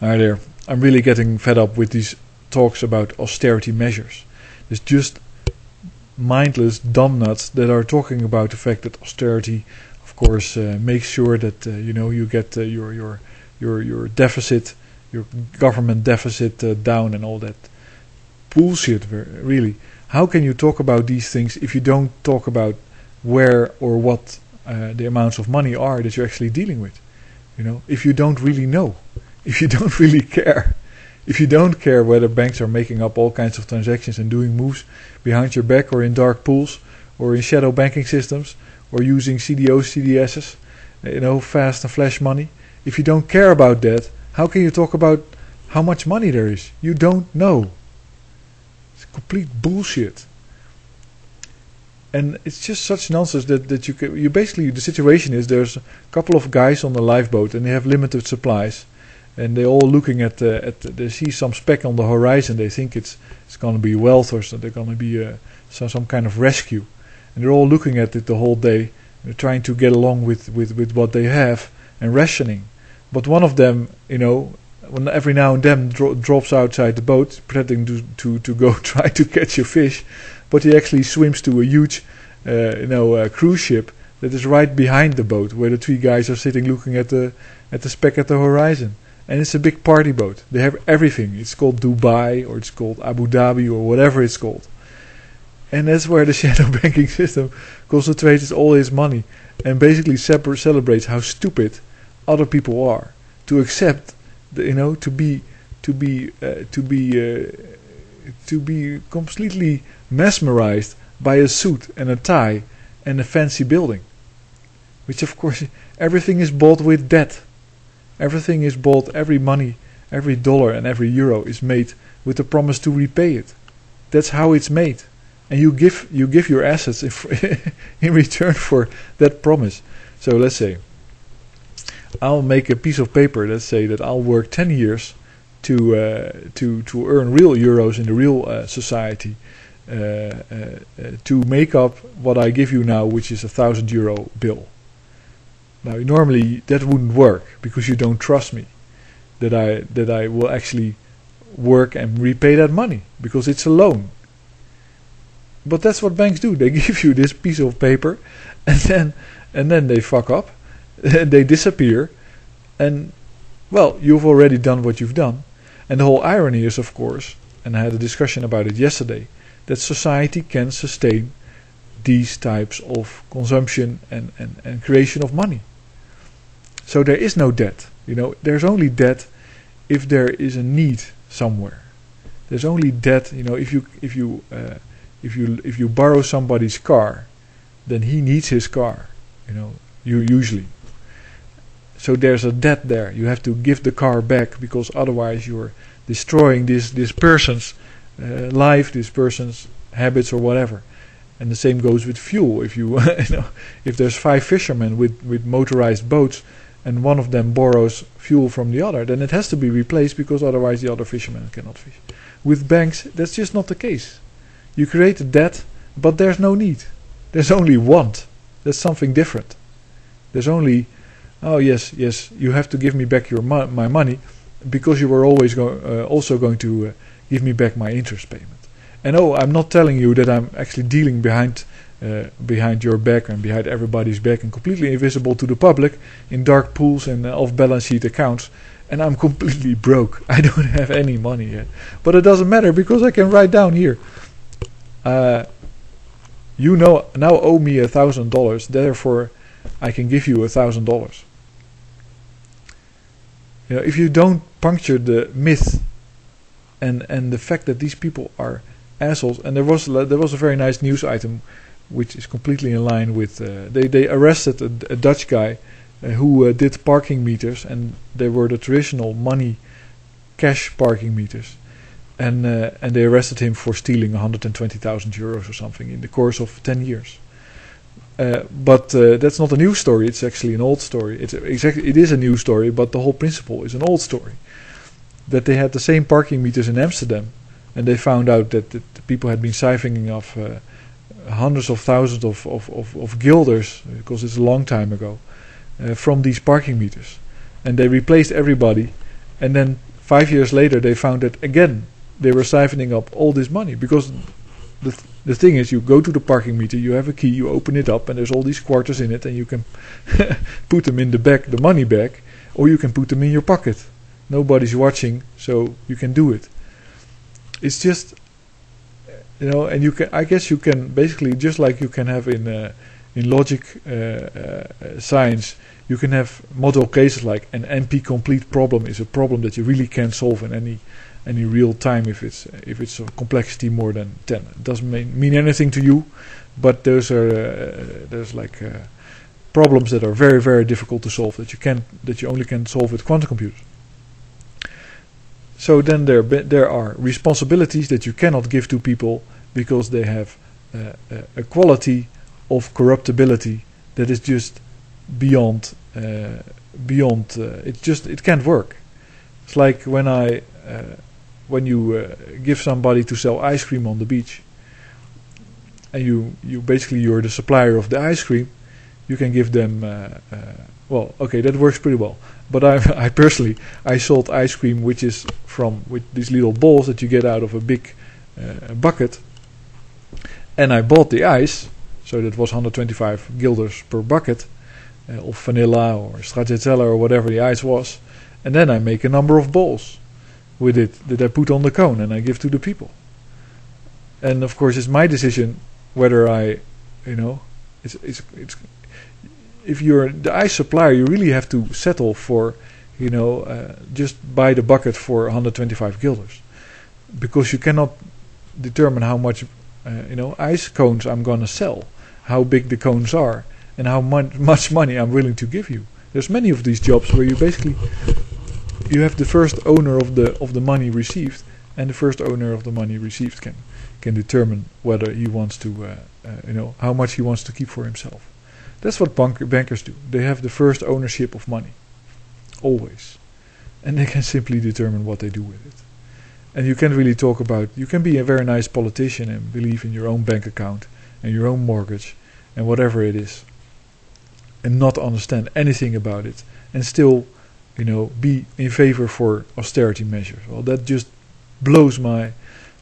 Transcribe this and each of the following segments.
Hi there. I'm really getting fed up with these talks about austerity measures. There's just mindless dumb nuts that are talking about the fact that austerity, of course, makes sure that you get your deficit, your government deficit down, and all that bullshit. Really, how can you talk about these things if you don't talk about where or what the amounts of money are that you're actually dealing with? If you don't really know, if you don't really care, if you don't care whether banks are making up all kinds of transactions and doing moves behind your back or in dark pools or in shadow banking systems or using CDOs, CDSs, fast and flash money. If you don't care about that, how can you talk about how much money there is? You don't know. It's complete bullshit. And it's just such nonsense that you basically, the situation is there's a couple of guys on the lifeboat and they have limited supplies. And they're all looking they see some speck on the horizon. They think it's going to be wealth or they're going to be some kind of rescue. And they're all looking at it the whole day. They're trying to get along with what they have and rationing. But one of them, when every now and then drops outside the boat, pretending to go try to catch a fish, but he actually swims to a huge, cruise ship that is right behind the boat, where the three guys are sitting looking at the speck at the horizon. And it's a big party boat. They have everything. It's called Dubai or it's called Abu Dhabi or whatever it's called. And that's where the shadow banking system concentrates all its money and basically celebrates how stupid other people are to accept, to be completely mesmerized by a suit and a tie and a fancy building, which of course everything is bought with debt. Everything is bought, every money, every dollar and every euro is made with the promise to repay it. That's how it's made. And you give your assets in return for that promise. So let's say I'll make a piece of paper, let's say that I'll work 10 years to earn real euros in the real society to make up what I give you now, which is €1,000 bill. Now, normally that wouldn't work because you don't trust me that I will actually work and repay that money because it's a loan. But that's what banks do. They give you this piece of paper and then they fuck up. They disappear. And, well, you've already done what you've done. And the whole irony is, of course, and I had a discussion about it yesterday, that society can sustain these types of consumption and creation of money. So there is no debt. There's only debt if there is a need somewhere. There's only debt. If you borrow somebody's car, then he needs his car. You usually. So there's a debt there. You have to give the car back because otherwise you're destroying this person's life, this person's habits or whatever. And the same goes with fuel. If if there's 5 fishermen with motorized boats and one of them borrows fuel from the other, then it has to be replaced because otherwise the other fishermen cannot fish. With banks, that's just not the case. You create a debt, but there's no need. There's only want. That's something different. There's only, oh yes, you have to give me back my money because you were always also going to give me back my interest payment. And I'm not telling you that I'm actually dealing behind your back and behind everybody's back and completely invisible to the public in dark pools and off-balance sheet accounts. And I'm completely broke. I don't have any money yet. But it doesn't matter because I can write down here. You now owe me $1,000. Therefore, I can give you $1,000. If you don't puncture the myth and the fact that these people are assholes, and there was a very nice news item which is completely in line with they arrested a Dutch guy who did parking meters, and they were the traditional cash parking meters, and they arrested him for stealing €120,000 or something in the course of 10 years. But that's not a new story. It's actually an old story. It is a new story, but the whole principle is an old story. That they had the same parking meters in Amsterdam, and they found out that the people had been siphoning off hundreds of thousands of guilders, because it's a long time ago, from these parking meters. And they replaced everybody, And then 5 years later, they found that again they were siphoning up all this money, because the thing is, you go to the parking meter, you have a key, you open it up, and there's all these quarters in it, and you can put them in the money bag, or you can put them in your pocket. Nobody's watching, so you can do it. It's just, and I guess you can basically, just like you can have in logic science, you can have model cases like an NP-complete problem is a problem that you really can't solve in any real time if it's a complexity more than 10. It doesn't mean anything to you, but there's problems that are very, very difficult to solve that you only can solve with quantum computers. So then there are responsibilities that you cannot give to people because they have a quality of corruptibility that is just beyond. It can't work. It's like when you give somebody to sell ice cream on the beach, and you basically, you're the supplier of the ice cream. You can give them well, okay, that works pretty well. But I personally sold ice cream which is with these little balls that you get out of a big bucket, and I bought the ice, so that was 125 guilders per bucket of vanilla or stracciatella or whatever the ice was, and then I make a number of balls with it that I put on the cone and I give to the people. And of course, it's my decision whether it's if you're the ice supplier, you really have to settle for, just buy the bucket for 125 guilders, because you cannot determine how much, ice cones I'm gonna sell, how big the cones are, and how much money I'm willing to give you. There's many of these jobs where you basically you have the first owner of the money received, and the first owner of the money received can determine whether he wants to, how much he wants to keep for himself. That's what bankers do. They have the first ownership of money, always, and they can simply determine what they do with it. And you can really talk about. You can be a very nice politician and believe in your own bank account and your own mortgage and whatever it is, and not understand anything about it, and still, be in favor for austerity measures. Well, that just blows my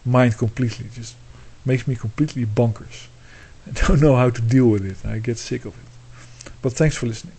mind completely. Just makes me completely bonkers. I don't know how to deal with it. I get sick of it. But thanks for listening.